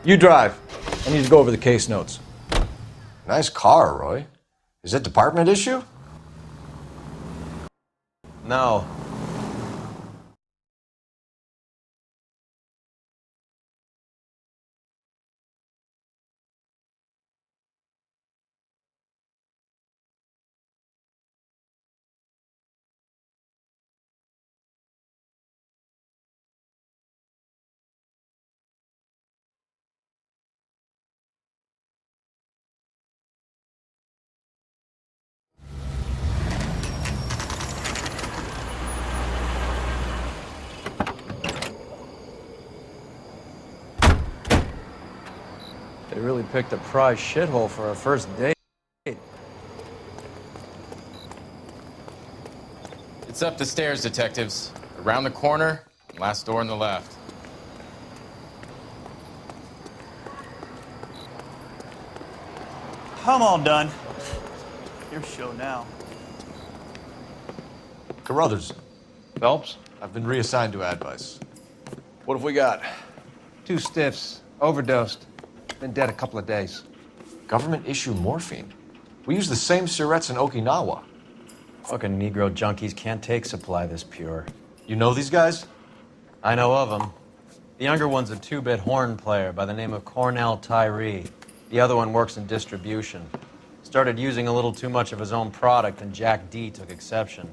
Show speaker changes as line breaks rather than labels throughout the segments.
You drive. I need to go over the case notes.
Nice car, Roy. Is it department issue?
No. They really picked a prize shithole for our first date.
It's up the stairs, detectives. Around the corner, last door on the left.
I'm all done. Your show now.
Carruthers,
Phelps?
I've been reassigned to advice.
What have we got?
2 stiffs. Overdosed. Been dead a couple of days.
Government issue morphine. We use the same syrettes in Okinawa.
Fucking Negro junkies can't take supply this pure.
You know these guys?
I know of them. The younger one's a 2-bit horn player by the name of Cornell Tyree. The other one works in distribution. Started using a little too much of his own product, and Jack D took exception.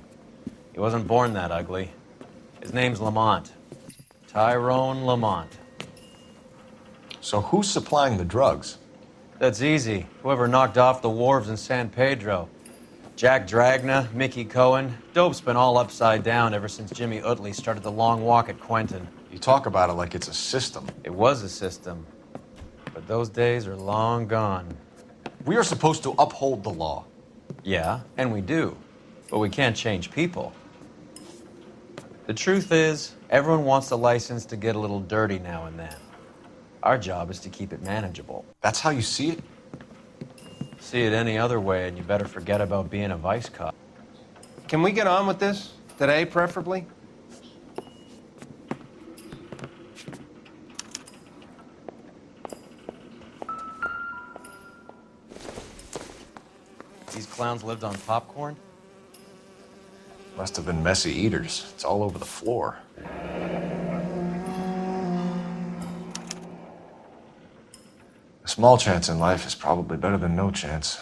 He wasn't born that ugly. His name's Lamont. Tyrone Lamont.
So who's supplying the drugs?
That's easy. Whoever knocked off the wharves in San Pedro. Jack Dragna, Mickey Cohen. Dope's been all upside down ever since Jimmy Utley started the long walk at Quentin.
You talk about it like it's a system.
It was a system. But those days are long gone.
We are supposed to uphold the law.
Yeah, and we do. But we can't change people. The truth is, everyone wants a license to get a little dirty now and then. Our job is to keep it manageable.
That's how you see it?
See it any other way, and you better forget about being a vice cop.
Can we get on with this? Today, preferably?
These clowns lived on popcorn?
Must have been messy eaters. It's all over the floor. A small chance in life is probably better than no chance.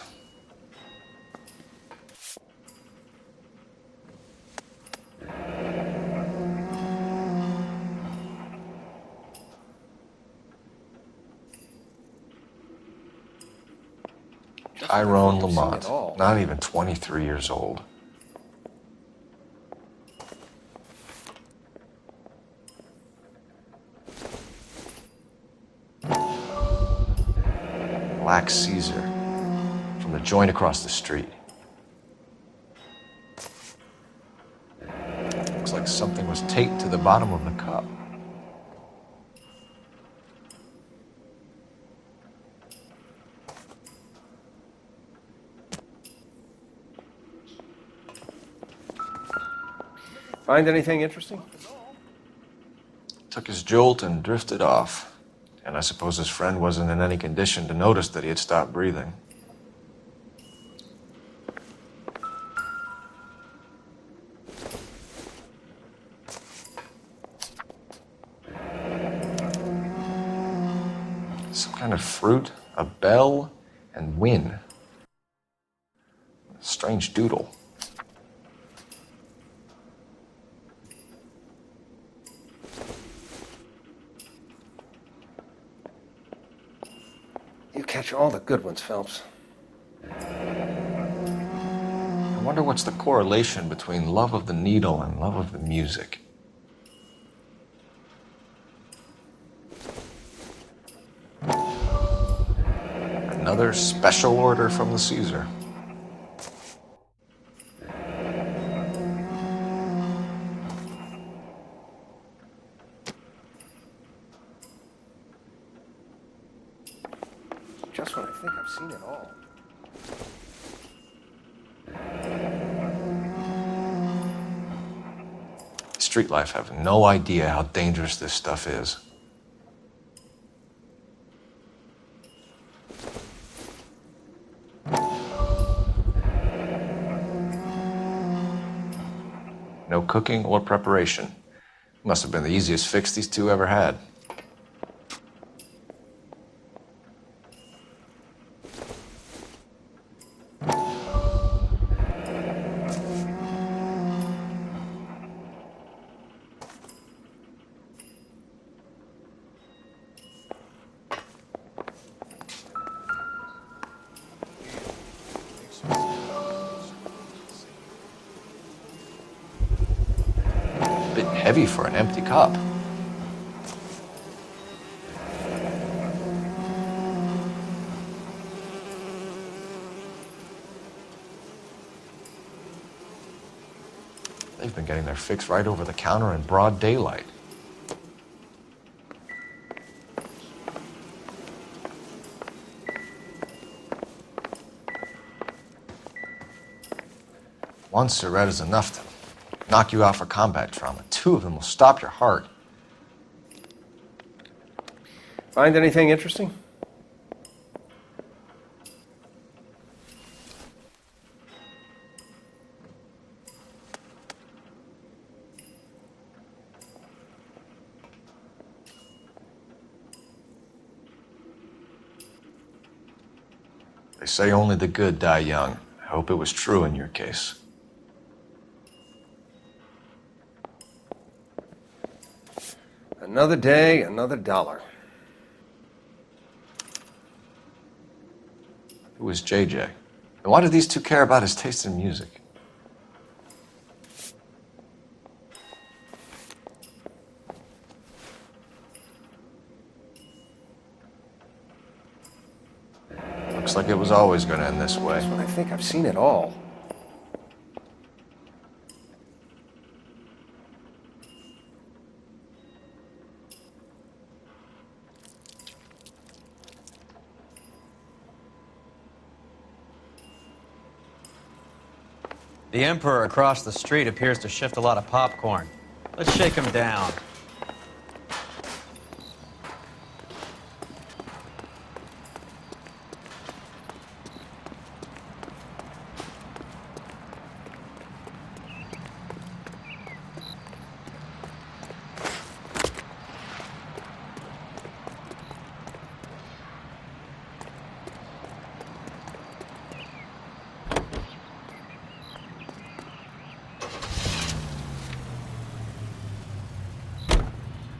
Tyrone Lamont, not even 23 years old. Black Caesar, from the joint across the street. Looks like something was taped to the bottom of the cup.
Find anything interesting?
Took his jolt and drifted off. And I suppose his friend wasn't in any condition to notice that he had stopped breathing. Some kind of fruit, a bell, and win. Strange doodle.
You catch all the good ones, Phelps.
I wonder what's the correlation between love of the needle and love of the music. Another special order from the Caesar.
Just when I think I've seen it all.
Street life have no idea how dangerous this stuff is. No cooking or preparation. Must have been the easiest fix these two ever had. Bit heavy for an empty cup. They've been getting their fix right over the counter in broad daylight. One cigarette is enough to knock you out for combat trauma. Two of them will stop your heart.
Find anything interesting?
They say only the good die young. I hope it was true in your case.
Another day, another dollar.
Who was JJ? And why do these two care about his taste in music? Looks like it was always going to end this way.
I think I've seen it all.
The Emperor across the street appears to shift a lot of popcorn. Let's shake him down.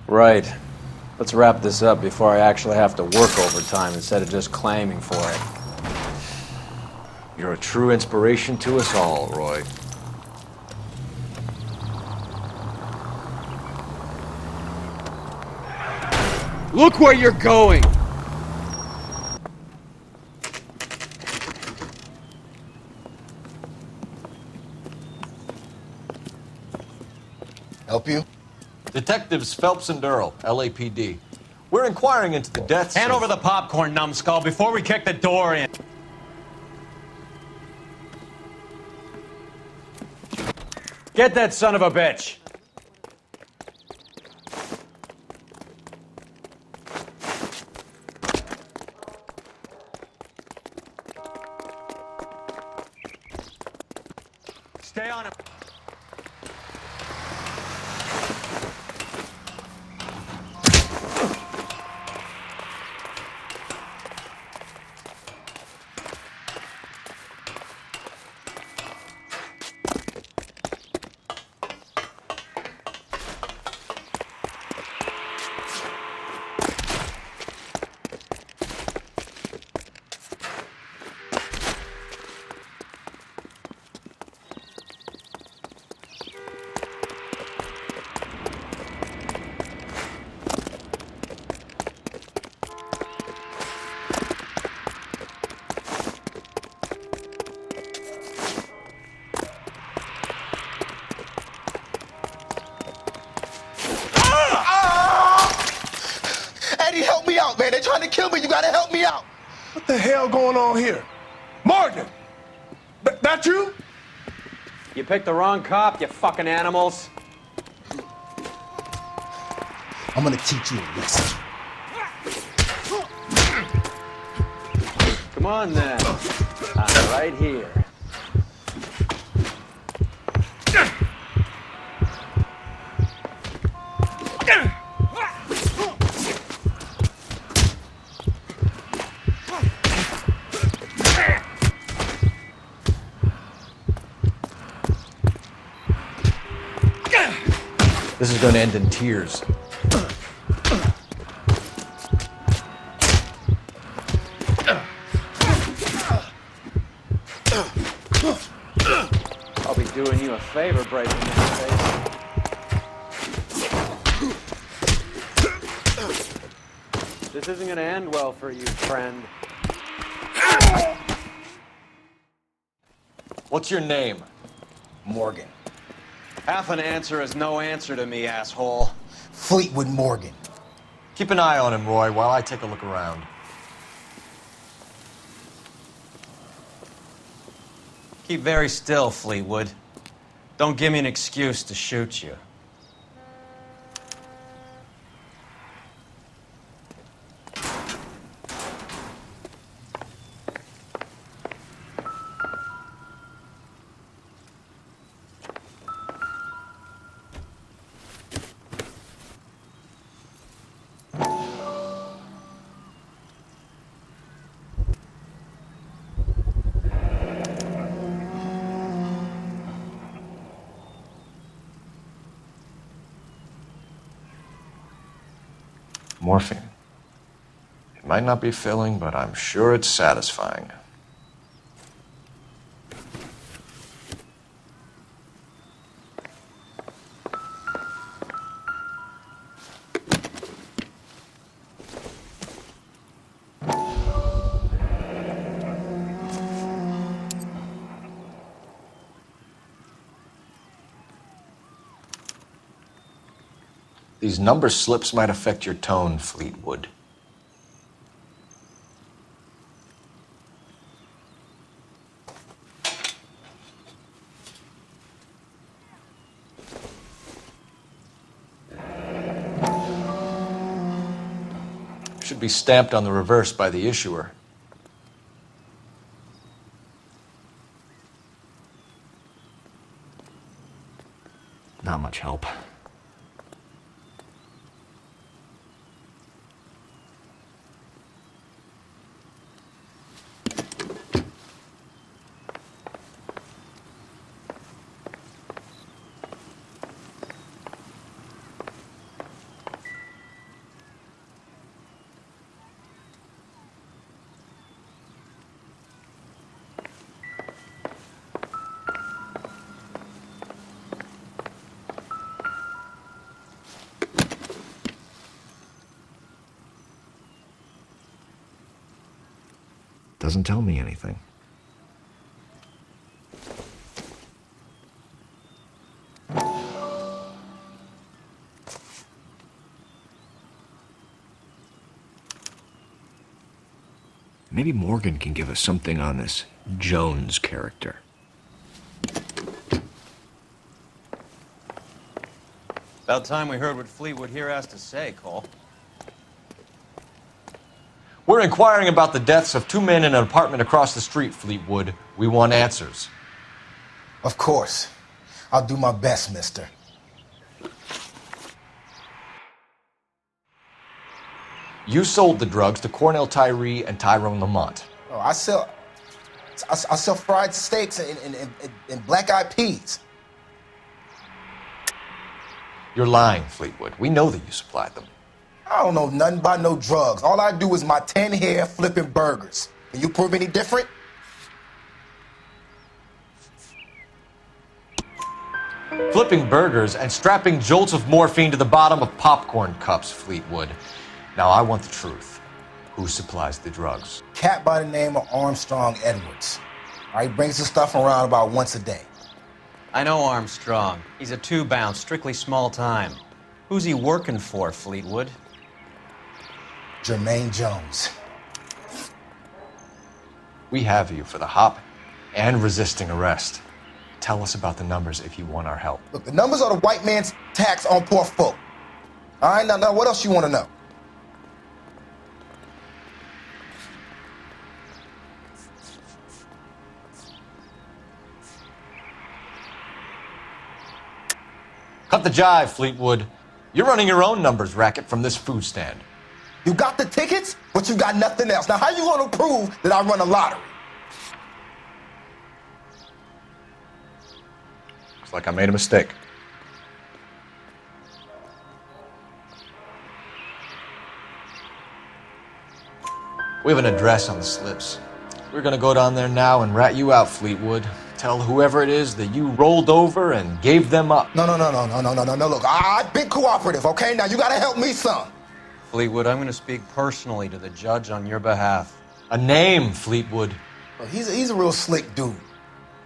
Right. Let's wrap this up before I actually have to work overtime instead of just claiming for it.
You're a true inspiration to us all, Roy.
Look where you're going!
Help you? Detectives Phelps and Durrell, LAPD. We're inquiring into the deaths
Hand
of...
over the popcorn, numbskull, before we kick the door in. Get that son of a bitch! Stay on him.
Eddie, help me out, man. They're trying to kill me. You gotta help me out.
What the hell going on here? Morgan! That you?
You picked the wrong cop, you fucking animals.
I'm gonna teach you a lesson.
Come on then. I'm right here.
gonna end in tears.
I'll be doing you a favor breaking that face. This isn't gonna end well for you, friend.
What's your name?
Morgan.
Half an answer is no answer to me, asshole.
Fleetwood Morgan.
Keep an eye on him, Roy, while I take a look around.
Keep very still, Fleetwood. Don't give me an excuse to shoot you.
Morphine. It might not be filling, but I'm sure it's satisfying. These number slips might affect your tone, Fleetwood. Should be stamped on the reverse by the issuer. Not much help. Doesn't tell me anything. Maybe Morgan can give us something on this Jones character.
About time we heard what Fleetwood here has to say, Cole.
We're inquiring about the deaths of two men in an apartment across the street, Fleetwood. We want answers.
Of course. I'll do my best, mister.
You sold the drugs to Cornell Tyree and Tyrone Lamont.
Oh, I sell fried steaks and black-eyed peas.
You're lying, Fleetwood. We know that you supplied them.
I don't know nothing about no drugs. All I do is my 10 hair flipping burgers. Can you prove any different?
Flipping burgers and strapping jolts of morphine to the bottom of popcorn cups, Fleetwood. Now I want the truth. Who supplies the drugs?
Cat by the name of Armstrong Edwards. All right, brings the stuff around about once a day.
I know Armstrong. He's a two-bounce, strictly small time. Who's he working for, Fleetwood?
Jermaine Jones.
We have you for the hop and resisting arrest. Tell us about the numbers if you want our help.
Look, the numbers are the white man's tax on poor folk. All right, now what else you want to know?
Cut the jive, Fleetwood. You're running your own numbers racket from this food stand.
You got the tickets, but you got nothing else. Now, how you going to prove that I run a lottery?
Looks like I made a mistake. We have an address on the slips. We're gonna go down there now and rat you out, Fleetwood. Tell whoever it is that you rolled over and gave them up.
No. Look, I've been cooperative, okay? Now you gotta help me some.
Fleetwood, I'm going to speak personally to the judge on your behalf.
A name, Fleetwood.
Look, he's a real slick dude.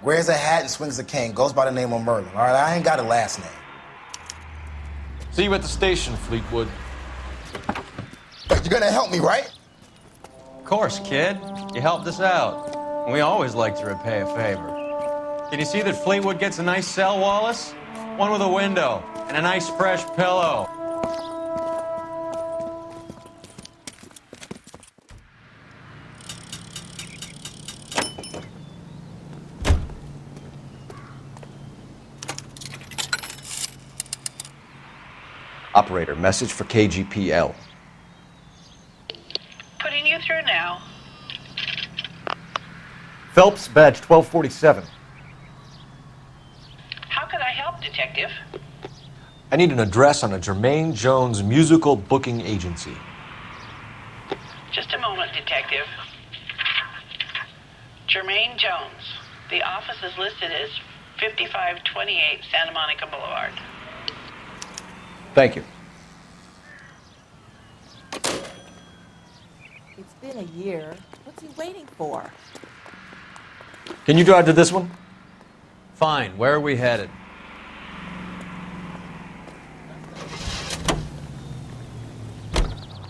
Wears a hat and swings a cane. Goes by the name of Merlin, all right? I ain't got a last name.
See you at the station, Fleetwood.
But you're gonna help me, right?
Of course, kid. You helped us out. We always like to repay a favor. Can you see that Fleetwood gets a nice cell, Wallace? One with a window and a nice fresh pillow.
Operator, message for KGPL.
Putting you through now.
Phelps, badge 1247.
How can I help, Detective?
I need an address on a Jermaine Jones musical booking agency.
Just a moment, Detective. Jermaine Jones. The office is listed as 5528 Santa Monica Boulevard.
Thank you.
It's been a year. What's he waiting for?
Can you drive to this one?
Fine. Where are we headed?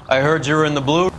I heard you were in the blue.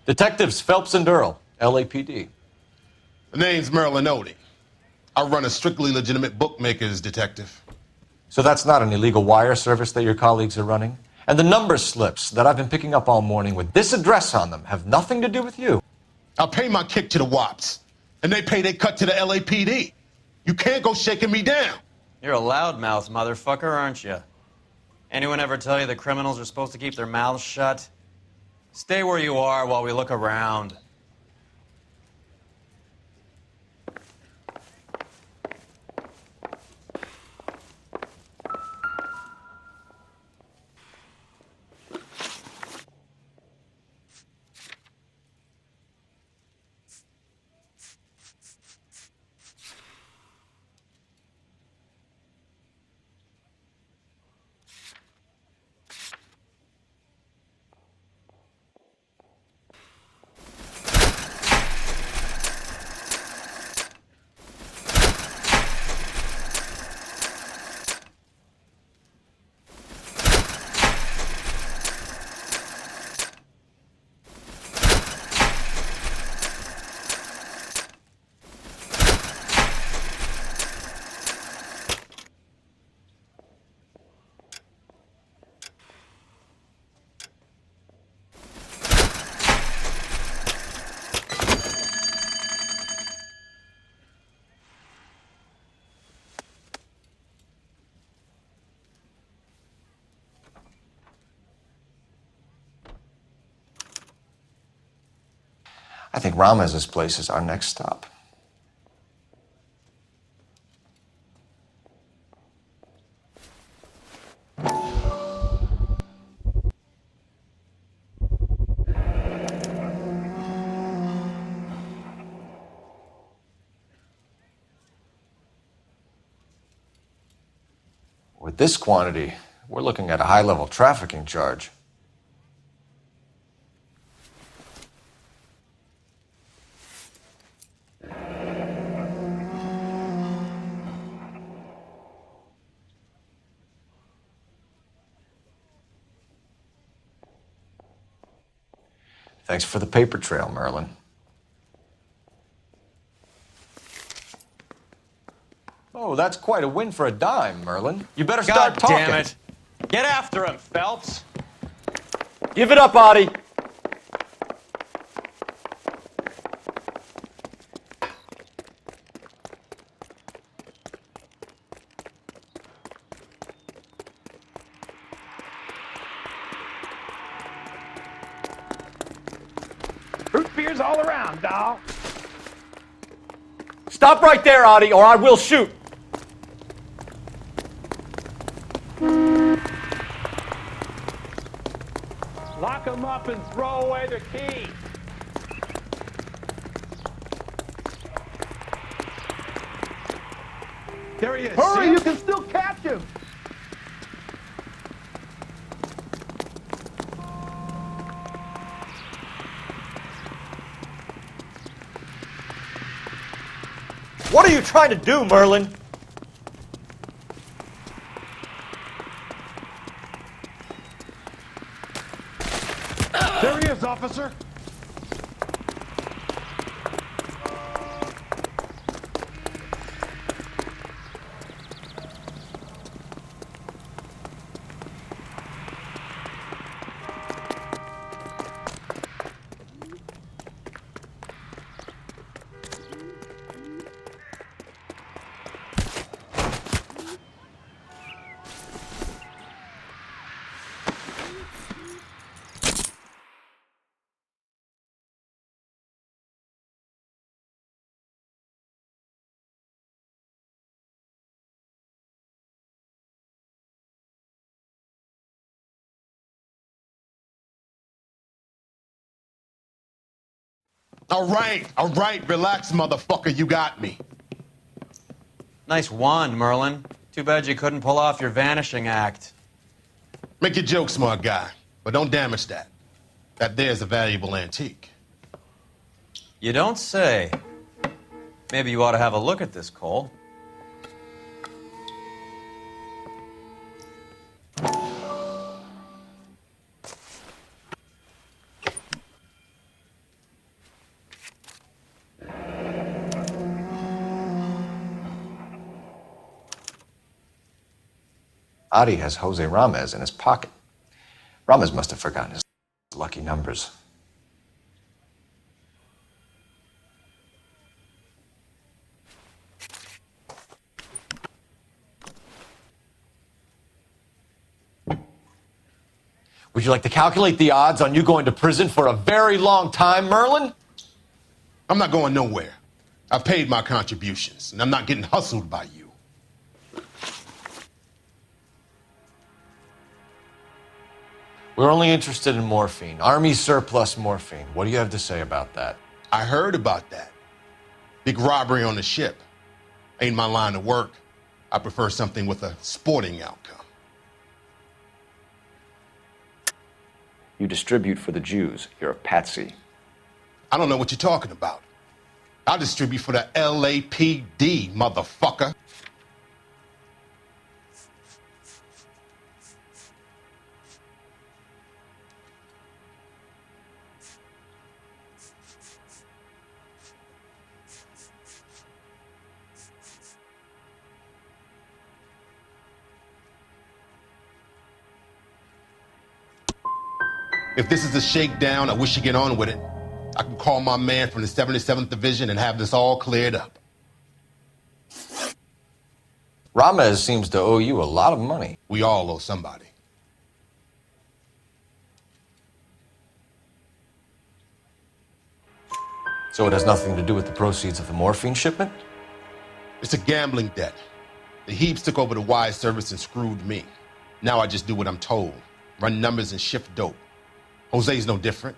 Detectives Phelps and Earl, LAPD.
The name's Merlin Odie. I run a strictly legitimate bookmakers detective.
So that's not an illegal wire service that your colleagues are running? And the number slips that I've been picking up all morning with this address on them have nothing to do with you?
I pay my kick to the WAPs, and they pay their cut to the LAPD. You can't go shaking me down.
You're a loudmouth motherfucker, aren't you? Anyone ever tell you that criminals are supposed to keep their mouths shut? Stay where you are while we look around.
I think Ramez's place is our next stop. With this quantity, we're looking at a high-level trafficking charge. Thanks for the paper trail, Merlin. Oh, that's quite a win for a dime, Merlin. You better start
God
talking.
damn it. Get after him, Phelps.
Give it up, Audie.
Root beers all around, doll.
Stop right there, Audie, or I will shoot.
Lock them up and throw away the key. There he is. Hurry, you can still catch him.
What are you trying to do, Merlin?
There he is, officer.
All right, relax, motherfucker, you got me.
Nice wand, Merlin. Too bad you couldn't pull off your vanishing act.
Make your joke, smart guy, but don't damage that. That there's a valuable antique.
You don't say. Maybe you ought to have a look at this, Cole.
Audie has Jose Ramez in his pocket. Ramez must have forgotten his lucky numbers. Would you like to calculate the odds on you going to prison for a very long time, Merlin?
I'm not going nowhere. I've paid my contributions, and I'm not getting hustled by you.
We're only interested in morphine. Army surplus morphine. What do you have to say about that?
I heard about that. Big robbery on the ship. Ain't my line of work. I prefer something with a sporting outcome.
You distribute for the Jews. You're a patsy.
I don't know what you're talking about. I'll distribute for the LAPD, motherfucker. If this is a shakedown, I wish you get on with it. I can call my man from the 77th Division and have this all cleared up.
Ramez seems to owe you a lot of money.
We all owe somebody.
So it has nothing to do with the proceeds of the morphine shipment?
It's a gambling debt. The Heaps took over the wire service and screwed me. Now I just do what I'm told. Run numbers and shift dope. Jose's no different.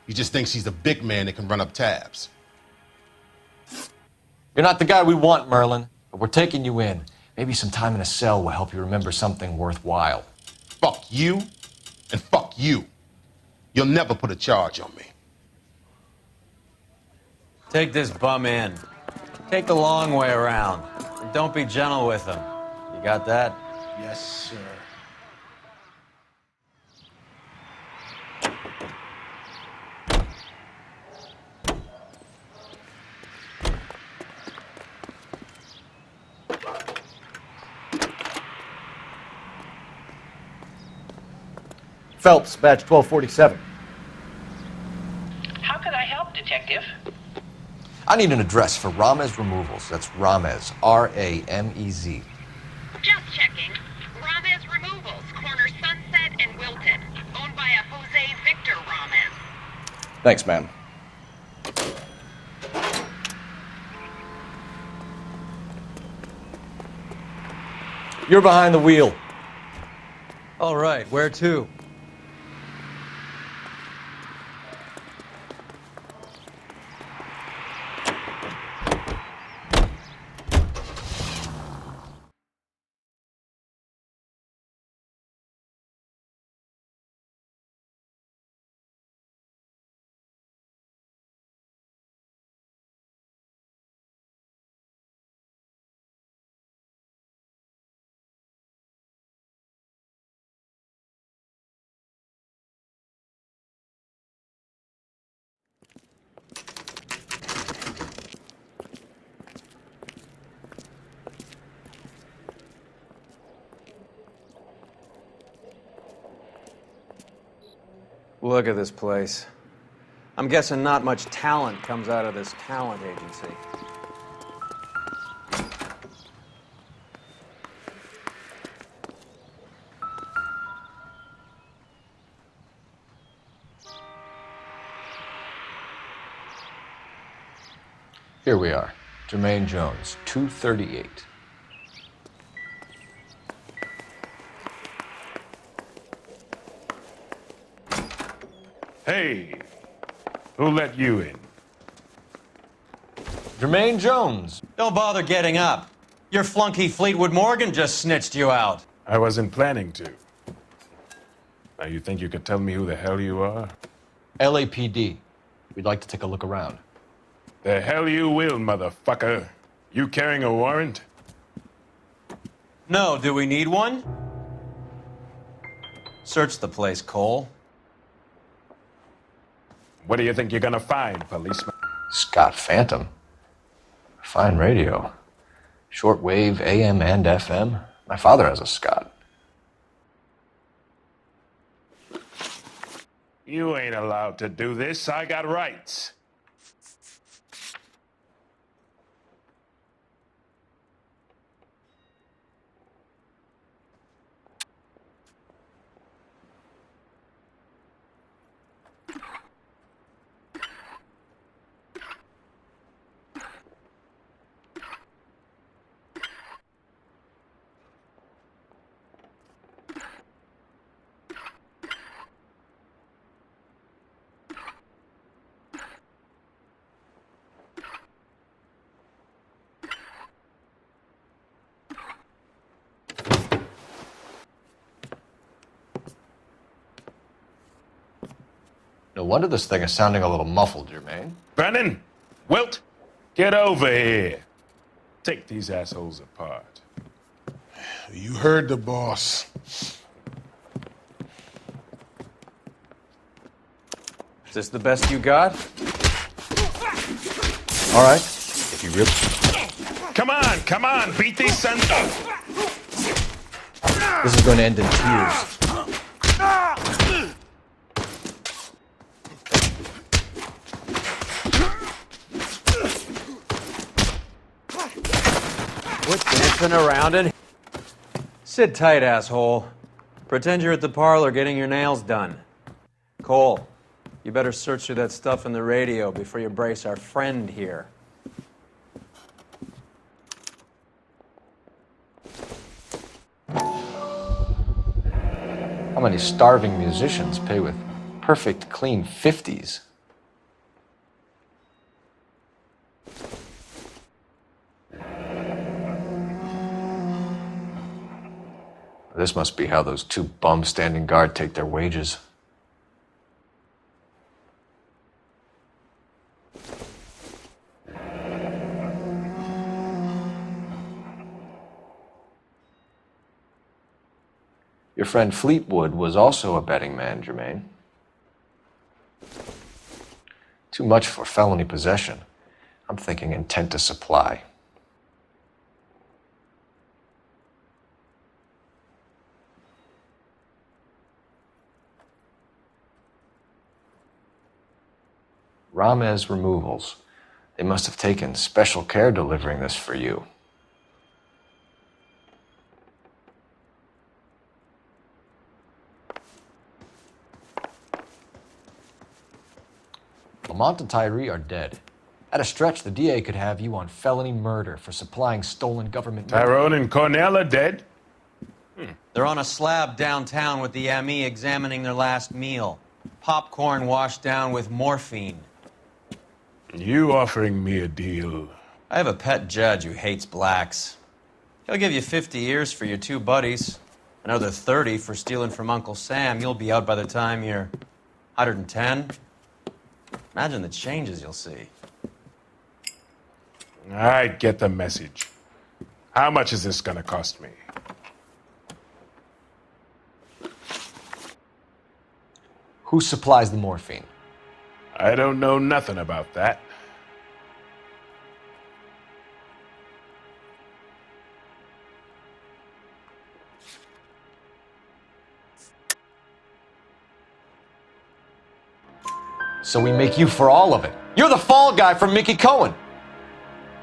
He just thinks he's a big man that can run up tabs.
You're not the guy we want, Merlin, but we're taking you in. Maybe some time in a cell will help you remember something worthwhile.
Fuck you and fuck you. You'll never put a charge on me.
Take this bum in. Take the long way around. And don't be gentle with him. You got that?
Yes, sir.
Phelps, badge 1247.
How could I help, Detective?
I need an address for Ramez Removals. That's Ramez, R-A-M-E-Z.
Just checking. Ramez Removals, corner Sunset and Wilton. Owned by a Jose Victor Ramez.
Thanks, man. You're behind the wheel.
All right, where to? Look at this place. I'm guessing not much talent comes out of this talent agency.
Here we are. Jermaine Jones, 238.
Hey, who let you in?
Jermaine Jones.
Don't bother getting up. Your flunky Fleetwood Morgan just snitched you out.
I wasn't planning to. Now you think you could tell me who the hell you are?
LAPD. We'd like to take a look around.
The hell you will, motherfucker. You carrying a warrant?
No, do we need one? Search the place, Cole.
What do you think you're gonna find, policeman?
Scott Phantom. Fine radio. Shortwave, AM and FM. My father has a Scott.
You ain't allowed to do this. I got rights.
No wonder this thing is sounding a little muffled, Jermaine.
Brennan, Wilt, get over here. Take these assholes apart.
You heard the boss.
Is this the best you got?
All right. If you really...
Come on, beat these sons up.
This is going to end in tears.
Quit dancing around it. Sit tight, asshole. Pretend you're at the parlor getting your nails done. Cole, you better search through that stuff in the radio before you brace our friend here.
How many starving musicians pay with perfect, clean 50s? This must be how those two bums standing guard take their wages. Your friend Fleetwood was also a betting man, Jermaine. Too much for felony possession. I'm thinking intent to supply. Ramez Removals. They must have taken special care delivering this for you. Lamont and Tyree are dead. At a stretch, the DA could have you on felony murder for supplying stolen government...
Tyrone and Cornell are dead?
They're on a slab downtown with the ME examining their last meal. Popcorn washed down with morphine.
You offering me a deal?
I have a pet judge who hates blacks. He'll give you 50 years for your two buddies. Another 30 for stealing from Uncle Sam. You'll be out by the time you're 110. Imagine the changes you'll see.
I get the message. How much is this gonna cost me?
Who supplies the morphine?
I don't know nothing about that.
So we make you for all of it. You're the fall guy from Mickey Cohen.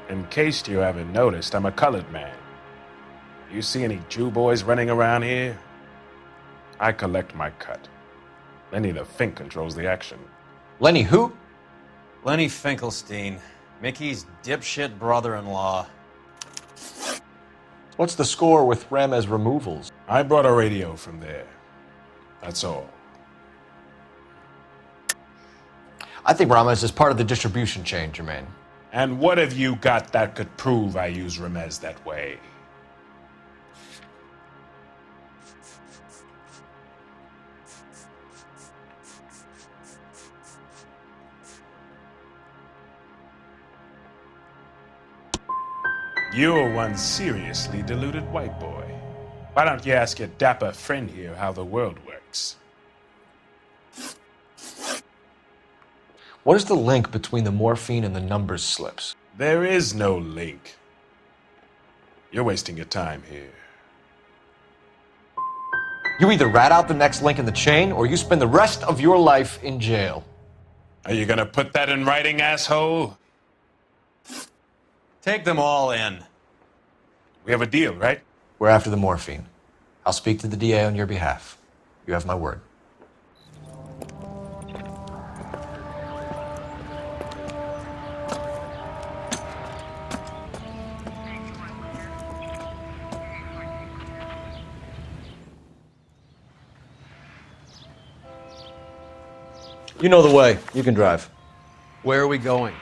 In case you haven't noticed, I'm a colored man. You see any Jew boys running around here? I collect my cut. Lenny the Fink controls the action.
Lenny who?
Lenny Finkelstein, Mickey's dipshit brother-in-law.
What's the score with Ramez Removals?
I brought a radio from there. That's all.
I think Ramez is part of the distribution chain, Jermaine.
And what have you got that could prove I use Ramez that way? You're one seriously deluded white boy. Why don't you ask your dapper friend here how the world works?
What is the link between the morphine and the numbers slips?
There is no link. You're wasting your time here.
You either rat out the next link in the chain, or you spend the rest of your life in jail.
Are you gonna put that in writing, asshole?
Take them all in.
We have a deal, right?
We're after the morphine. I'll speak to the DA on your behalf. You have my word.
You know the way. You can drive.
Where are we going?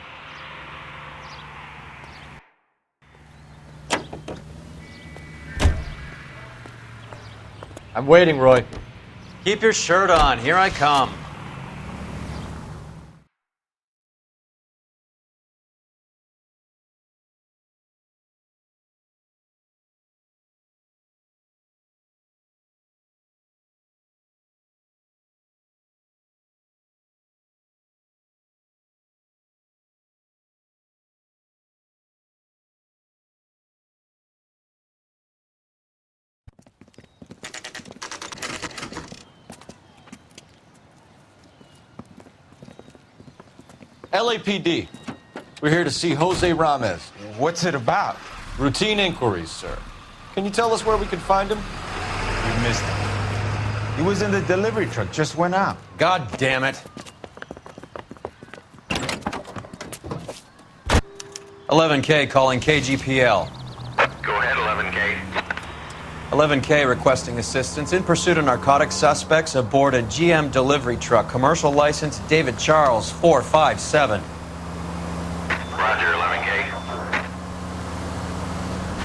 I'm waiting, Roy.
Keep your shirt on. Here I come.
LAPD. We're here to see Jose Ramez.
What's it about?
Routine inquiries, sir. Can you tell us where we can find him?
You missed him. He was in the delivery truck, just went out.
God damn it. 11K calling KGPL.
Go ahead, 11K.
11K requesting assistance in pursuit of narcotic suspects aboard a GM delivery truck. Commercial license David Charles 457.
Roger, 11K.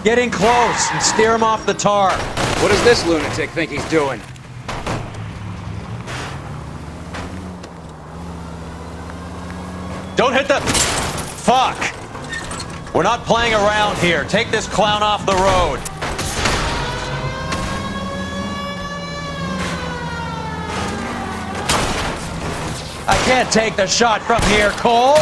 Get in close and steer him off the tar.
What does this lunatic think he's doing?
Don't hit the... Fuck! We're not playing around here. Take this clown off the road. I can't take the shot from here, Cole!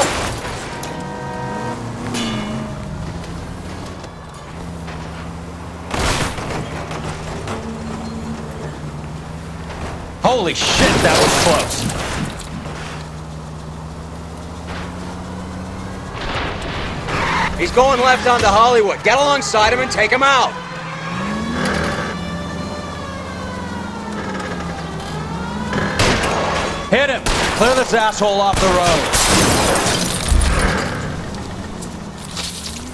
Holy shit, that was close.
He's going left onto Hollywood. Get alongside him and take him out.
Hit him! Clear this asshole off the road.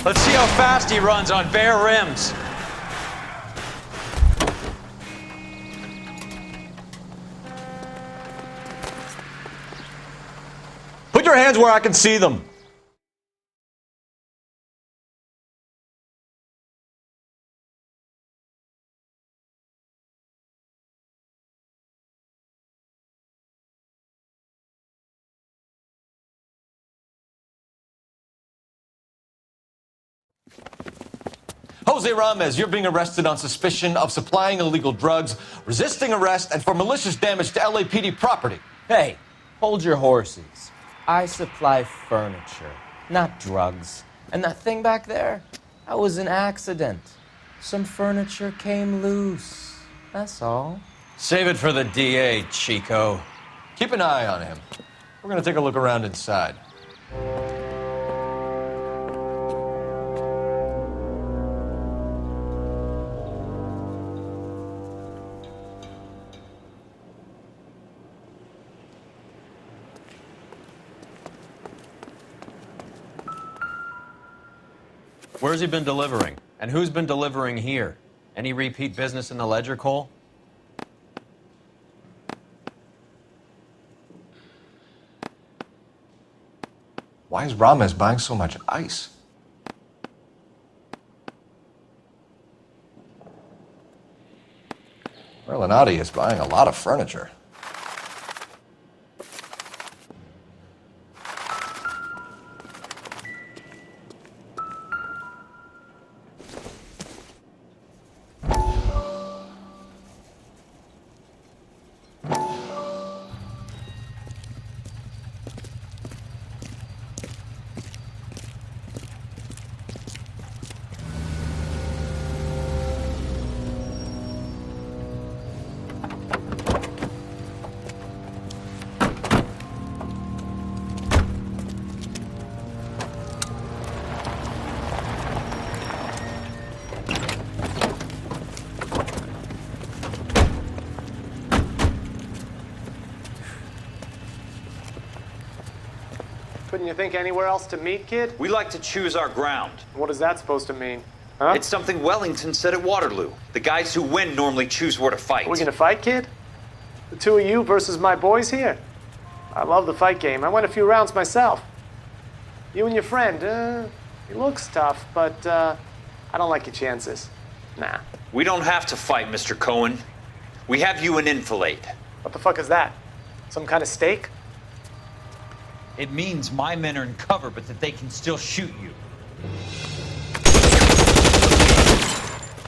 Let's see how fast he runs on bare rims.
Put your hands where I can see them.
Jose Ramos, you're being arrested on suspicion of supplying illegal drugs, resisting arrest, and for malicious damage to LAPD property.
Hey, hold your horses. I supply furniture, not drugs. And that thing back there, that was an accident. Some furniture came loose. That's all.
Save it for the DA, Chico.
Keep an eye on him. We're gonna take a look around inside.
Where's he been delivering? And who's been delivering here? Any repeat business in the ledger, Cole?
Why is Ramos buying so much ice? Merlinati is buying a lot of furniture.
Couldn't you think anywhere else to meet, kid?
We like to choose our ground.
What is that supposed to mean? Huh?
It's something Wellington said at Waterloo. The guys who win normally choose where to fight.
Are we gonna fight, kid? The two of you versus my boys here? I love the fight game. I went a few rounds myself. You and your friend, he looks tough, but I don't like your chances. Nah.
We don't have to fight, Mr. Cohen. We have you in enfilade.
What the fuck is that? Some kind of steak?
It means my men are in cover, but that they can still shoot you.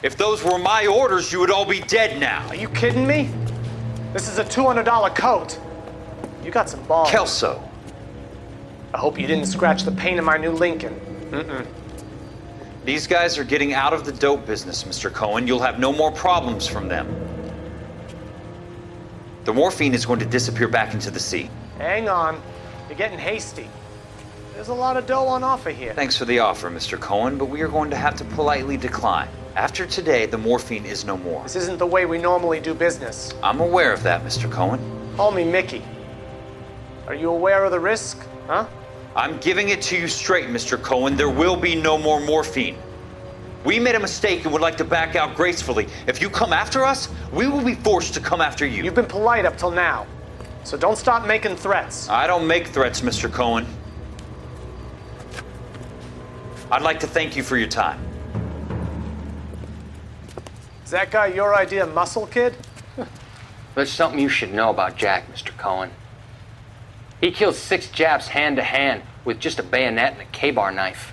If those were my orders, you would all be dead now.
Are you kidding me? This is a $200 coat. You got some balls.
Kelso.
I hope you didn't scratch the paint of my new Lincoln. Mm-mm.
These guys are getting out of the dope business, Mr. Cohen. You'll have no more problems from them. The morphine is going to disappear back into the sea.
Hang on. You're getting hasty. There's a lot of dough on offer here.
Thanks for the offer, Mr. Cohen, but we are going to have to politely decline. After today, the morphine is no more.
This isn't the way we normally do business.
I'm aware of that, Mr. Cohen.
Call me Mickey. Are you aware of the risk, huh?
I'm giving it to you straight, Mr. Cohen. There will be no more morphine. We made a mistake and would like to back out gracefully. If you come after us, we will be forced to come after you.
You've been polite up till now, so don't start making threats.
I don't make threats, Mr. Cohen. I'd like to thank you for your time.
Is that guy your idea, muscle kid?
There's something you should know about Jack, Mr. Cohen. He killed 6 Japs hand to hand with just a bayonet and a K-bar knife.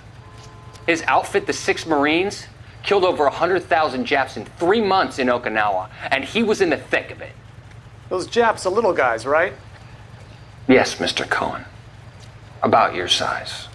His outfit, the 6 Marines, killed over 100,000 Japs in 3 months in Okinawa, and he was in the thick of it.
Those Japs are little guys, right?
Yes, Mr. Cohen. About your size.